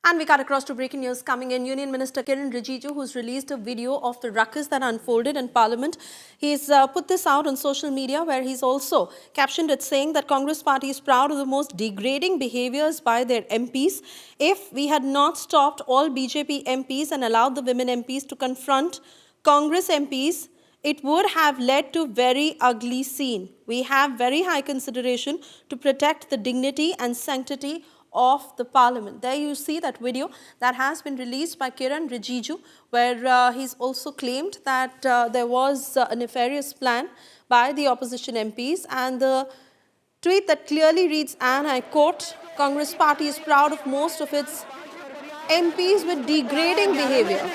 And we cut across to breaking news coming in. Union Minister Kiran Rijiju, who's released a video of the ruckus that unfolded in Parliament. He's put this out on social media, where he's also captioned it saying that Congress party is proud of the most degrading behaviors by their MPs. If we had not stopped all BJP MPs and allowed the women MPs to confront Congress MPs, it would have led to very ugly scene. We have very high consideration to protect the dignity and sanctity of the Parliament. There you see that video that has been released by Kiran Rijiju, where he's also claimed that there was a nefarious plan by the opposition MPs, and the tweet that clearly reads, and I quote, Congress party is proud of most of its MPs with degrading behavior.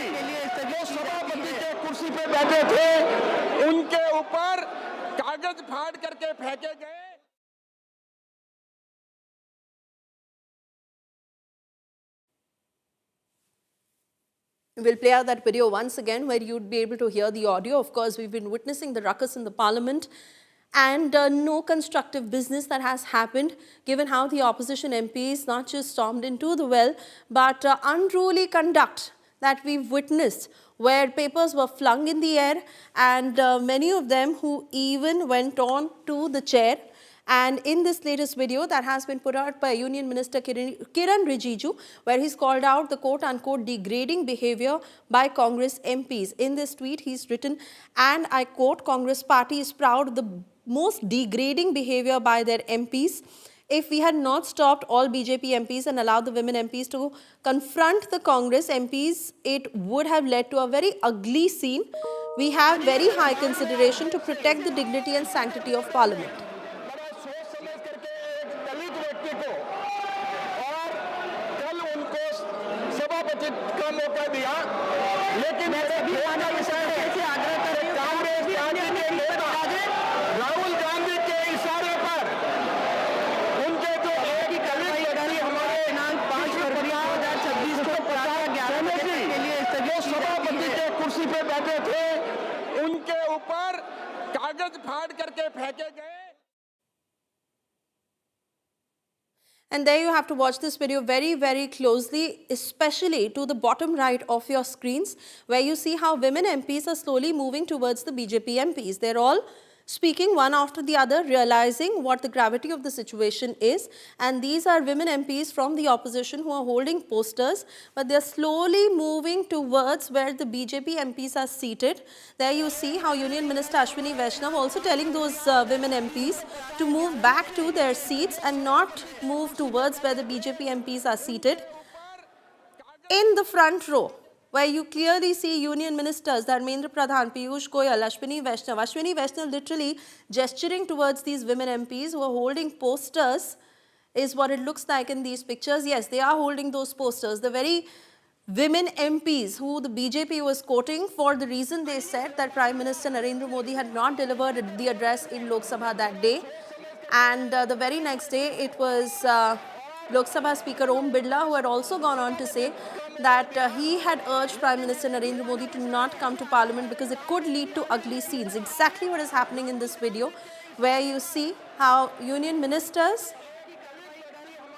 We'll play out that video once again, where you'd be able to hear the audio. Of course, we've been witnessing the ruckus in the Parliament, and no constructive business that has happened, given how the opposition MPs not just stormed into the well, but unruly conduct that we've witnessed, where papers were flung in the air, and many of them who even went on to the chair. And in this latest video that has been put out by Union Minister Kiran Rijiju, where he's called out the quote-unquote degrading behavior by Congress MPs. In this tweet, he's written, and I quote, Congress party is proud of the most degrading behavior by their MPs. If we had not stopped all BJP MPs and allowed the women MPs to confront the Congress MPs, it would have led to a very ugly scene. We have very high consideration to protect the dignity and sanctity of Parliament. का मौका दिया, लेकिन राहुल गांधी के इशारे पर उनके जो एक दलित हमारे 5 फरवरी 2026 को 11 के लिए जो सभापति के कुर्सी पे बैठे थे, उनके ऊपर कागज फाड़ करके फेंके गए. And there you have to watch this video very, very closely, especially to the bottom right of your screens, where you see how women MPs are slowly moving towards the BJP MPs. They're all speaking one after the other, realizing what the gravity of the situation is. And these are women MPs from the opposition who are holding posters, but they're slowly moving towards where the BJP MPs are seated. There you see how Union Minister Ashwini Vaishnav also telling those women MPs to move back to their seats and not move towards where the BJP MPs are seated. In the front row, where you clearly see Union Ministers Dharmendra Pradhan, Piyush Goyal, Ashwini Vaishnav literally gesturing towards these women MPs who are holding posters, is what it looks like in these pictures. Yes, they are holding those posters. The very women MPs who the BJP was quoting for the reason they said that Prime Minister Narendra Modi had not delivered the address in Lok Sabha that day. And the very next day, it was Lok Sabha Speaker Om Birla who had also gone on to say that he had urged Prime Minister Narendra Modi to not come to Parliament because it could lead to ugly scenes. Exactly what is happening in this video, where you see how Union Ministers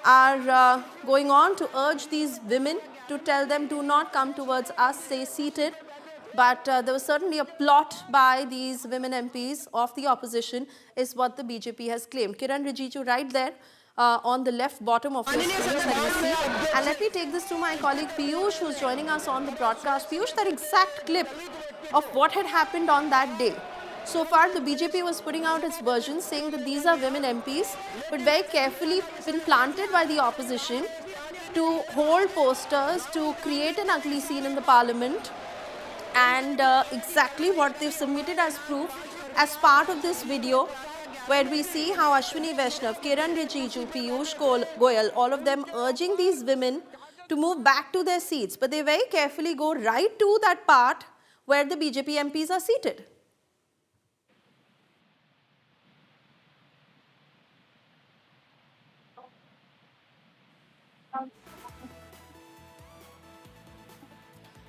are going on to urge these women to tell them, do not come towards us, stay seated. But there was certainly a plot by these women MPs of the opposition, is what the BJP has claimed. Kiran Rijiju right there on the left bottom of your screen that you see. And let me take this to my colleague Piyush, who's joining us on the broadcast. Piyush, that exact clip of what had happened on that day. So far, the BJP was putting out its version saying that these are women MPs, but very carefully been planted by the opposition to hold posters, to create an ugly scene in the Parliament. And exactly what they've submitted as proof as part of this video, where we see how Ashwini Vaishnav, Kiran Rijiju, Piyush Goyal, all of them urging these women to move back to their seats. But they very carefully go right to that part where the BJP MPs are seated.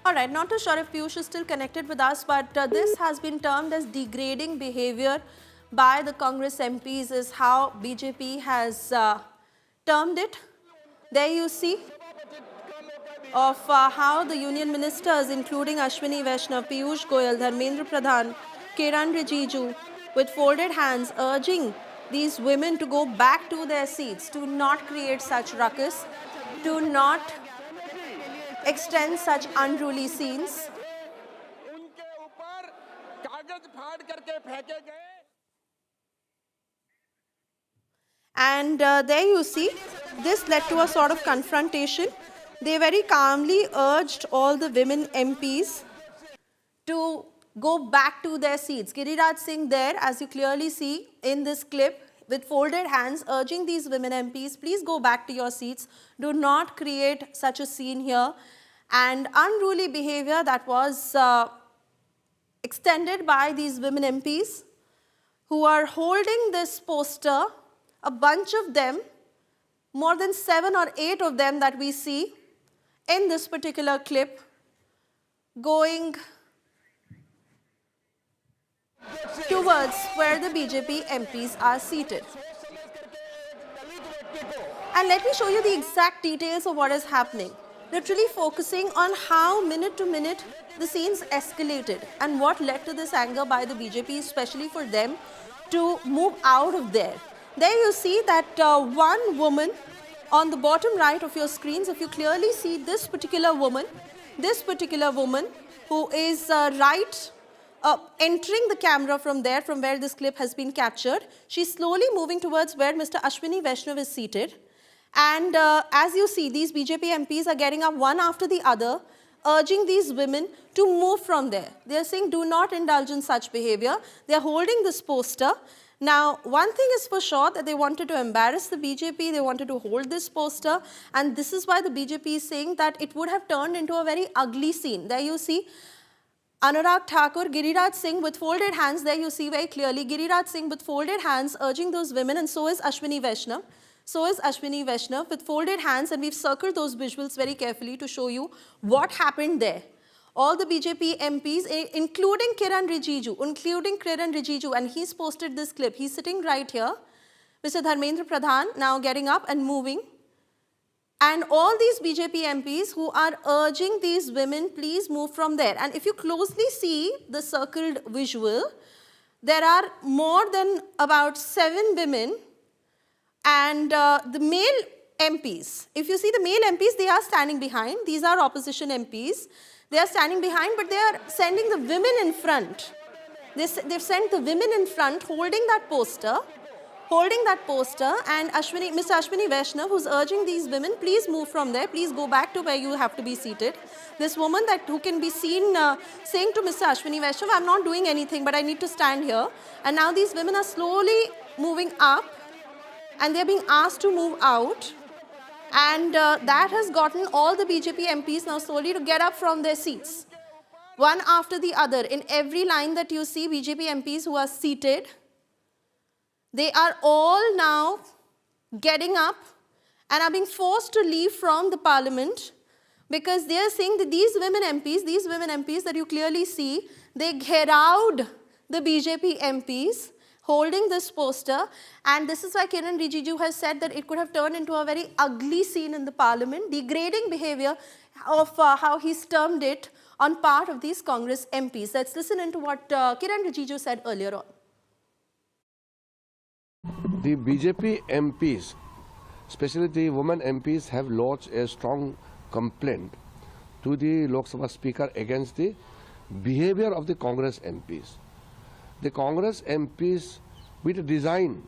All right, not too sure if Piyush is still connected with us, but this has been termed as degrading behavior by the Congress MPs, is how BJP has termed it. There you see of how the union ministers, including Ashwini Vaishnav, Piyush Goyal, Dharmendra Pradhan, Kiran Rijiju, with folded hands urging these women to go back to their seats, to not create such ruckus, to not extend such unruly scenes. उनके ऊपर कागज फाड़ करके फेंके गए। And there you see, this led to a sort of confrontation. They very calmly urged all the women MPs to go back to their seats. Giriraj Singh there, as you clearly see in this clip, with folded hands, urging these women MPs, please go back to your seats. Do not create such a scene here. And unruly behavior that was extended by these women MPs who are holding this poster, a bunch of them, more than 7 or 8 of them that we see in this particular clip, going towards where the BJP MPs are seated. And let me show you the exact details of what is happening. Literally focusing on how minute to minute the scenes escalated and what led to this anger by the BJP, especially for them to move out of there. There you see that one woman on the bottom right of your screens, if you clearly see this particular woman who is entering the camera from there, from where this clip has been captured. She's slowly moving towards where Mr. Ashwini Vaishnav is seated. And as you see, these BJP MPs are getting up one after the other, urging these women to move from there. They are saying, do not indulge in such behavior. They are holding this poster. Now, one thing is for sure, that they wanted to embarrass the BJP, they wanted to hold this poster, and this is why the BJP is saying that it would have turned into a very ugly scene. There you see Anurag Thakur, Giriraj Singh with folded hands. There you see very clearly Giriraj Singh with folded hands urging those women, and so is Ashwini Vaishnav. With folded hands, and we've circled those visuals very carefully to show you what happened there. All the BJP MPs, including Kiran Rijiju, and he's posted this clip. He's sitting right here. Mr. Dharmendra Pradhan now getting up and moving. And all these BJP MPs who are urging these women, please move from there. And if you closely see the circled visual, there are more than about 7 women. And the male MPs, if you see the male MPs, they are standing behind. These are opposition MPs. They are standing behind, but they are sending the women in front. They've sent the women in front holding that poster, and Mr. Ashwini Vaishnav, who's urging these women, please move from there, please go back to where you have to be seated. This woman who can be seen saying to Mr. Ashwini Vaishnav, I'm not doing anything, but I need to stand here. And now these women are slowly moving up, and they're being asked to move out. And that has gotten all the BJP MPs now slowly to get up from their seats. One after the other, in every line that you see, BJP MPs who are seated, they are all now getting up and are being forced to leave from the parliament, because they are saying that these women MPs that you clearly see, they gherowed the BJP MPs holding this poster, and this is why Kiran Rijiju has said that it could have turned into a very ugly scene in the parliament, degrading behavior of how he's termed it on part of these Congress MPs. Let's listen into what Kiran Rijiju said earlier on. The BJP MPs, especially the women MPs, have lodged a strong complaint to the Lok Sabha Speaker against the behavior of the Congress MPs. The Congress MPs, with a design,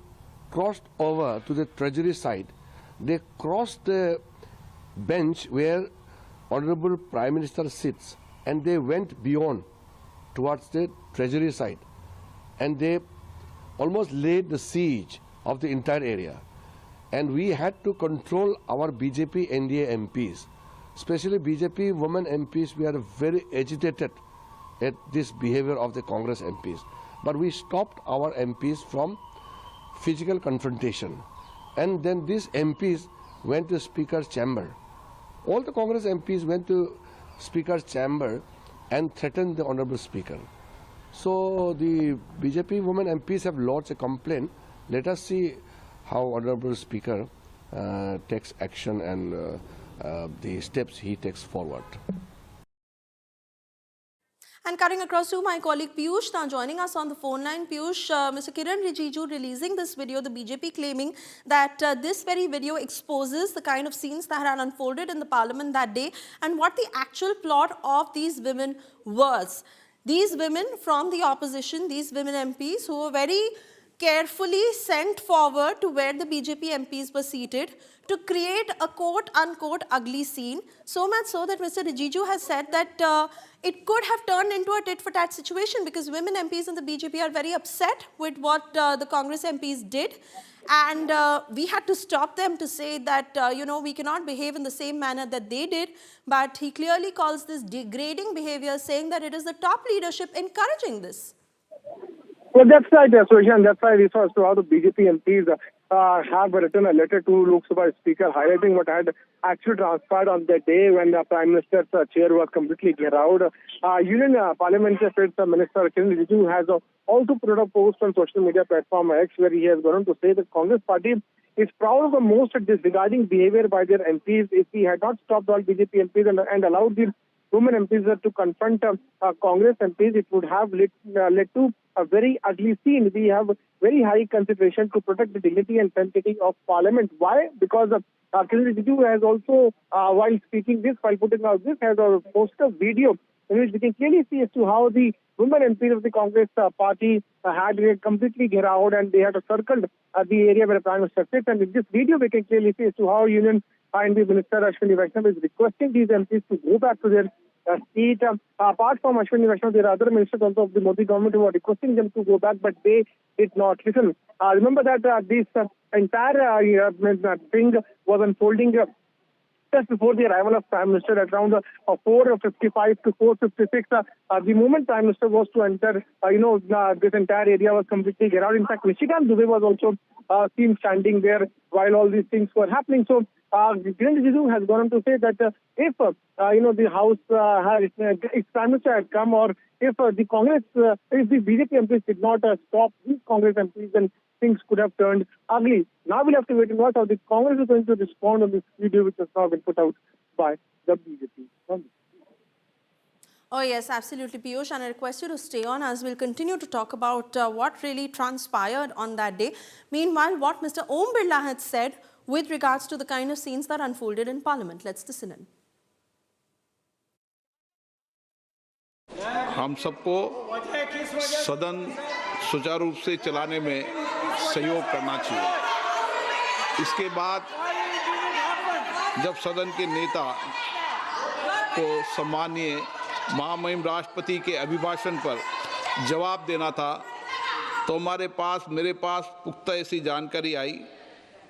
crossed over to the Treasury side. They crossed the bench where Honorable Prime Minister sits, and they went beyond towards the Treasury side, and they almost laid the siege of the entire area. And we had to control our BJP NDA MPs, especially BJP women MPs. We are very agitated at this behavior of the Congress MPs. But we stopped our MPs from physical confrontation. And then these MPs went to Speaker's chamber. All the Congress MPs went to Speaker's chamber and threatened the Honorable Speaker. So the BJP women MPs have lodged a complaint. Let us see how Honorable Speaker takes action and the steps he takes forward. And cutting across to my colleague Piyush, now joining us on the phone line. Piyush, Mr. Kiran Rijiju releasing this video, the BJP claiming that this very video exposes the kind of scenes that had unfolded in the parliament that day and what the actual plot of these women was. These women from the opposition, these women MPs who were very carefully sent forward to where the BJP MPs were seated to create a quote-unquote ugly scene, so much so that Mr. Rijiju has said that it could have turned into a tit-for-tat situation because women MPs in the BJP are very upset with what the Congress MPs did. And we had to stop them to say that, we cannot behave in the same manner that they did. But he clearly calls this degrading behavior, saying that it is the top leadership encouraging this. Well, that's right, Sujan. That's why we saw as to how the BJP MPs have written a letter to Lok Sabha Speaker highlighting what had actually transpired on the day when the Prime Minister's chair was completely geared. Union Parliamentary Affairs Minister Kiran Rijiju has also put out a post on social media platform X where he has gone on to say that Congress Party is proud of the most disregarding behavior by their MPs. If we had not stopped all BJP MPs and allowed the women MPs to confront Congress MPs, it would have led to a very ugly scene. We have very high consideration to protect the dignity and sanctity of Parliament. Why? Because Kiran Rijiju has also, while speaking this, while putting out this, has posted a video in which we can clearly see as to how the women MPs of the Congress party had completely geared out and they had circled the area where the Prime Minister sits. And in this video, we can clearly see as to how Union and the Minister Ashwini Vaishnav is requesting these MPs to go back to their seat. Apart from Ashwini Vaishnav, there are other ministers also of the Modi government who are requesting them to go back, but they did not listen. Remember that this entire thing was unfolding just before the arrival of Prime Minister at around 4:55 to 4:56. The moment Prime Minister was to enter, this entire area was completely geared out. In fact, Nishikant Dubey was also seen standing there while all these things were happening. So, Kiran Rijiju has gone on to say that if the House if Prime Minister had come, or if the Congress, if the BJP MPs did not stop these Congress MPs, then things could have turned ugly. Now we'll have to wait and watch how the Congress is going to respond on this video, which has now been put out by the BJP. Oh yes, absolutely, Piyush, and I request you to stay on as we'll continue to talk about what really transpired on that day. Meanwhile, what Mr. Om Birla had said with regards to the kind of scenes that unfolded in Parliament. Let's listen in. हम सबको सदन सुचारू रूप से चलाने में सहयोग करना चाहिए। इसके बाद जब सदन के नेता को सम्माननीय महामहिम राष्ट्रपति के अभिभाषण पर जवाब देना था, तो मेरे पास पुख्ता ऐसी जानकारी आई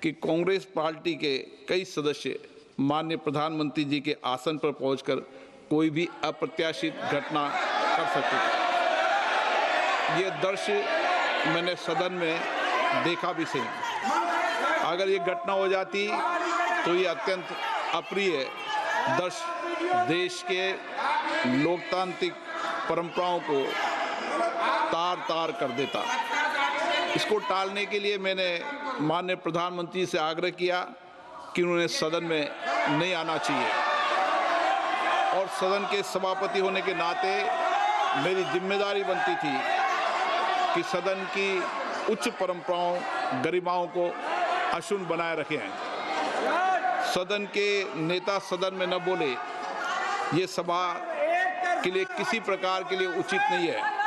कि कांग्रेस पार्टी के कई सदस्य माननीय प्रधानमंत्री जी के आसन पर पहुंचकर कोई भी अप्रत्याशित घटना कर सकते थे। ये दृश्य मैंने सदन में देखा भी सही। अगर ये घटना हो जाती तो ये अत्यंत अप्रिय दृश्य देश के लोकतांत्रिक परंपराओं को तार-तार कर देता। इसको टालने के लिए मैंने माननीय प्रधानमंत्री से आग्रह किया कि उन्हें सदन में नहीं आना चाहिए, और सदन के सभापति होने के नाते मेरी जिम्मेदारी बनती थी कि सदन की उच्च परंपराओं गरिमाओं को अक्षुण्ण बनाए रखें। सदन के नेता सदन में न बोले, ये सभा के लिए किसी प्रकार के लिए उचित नहीं है।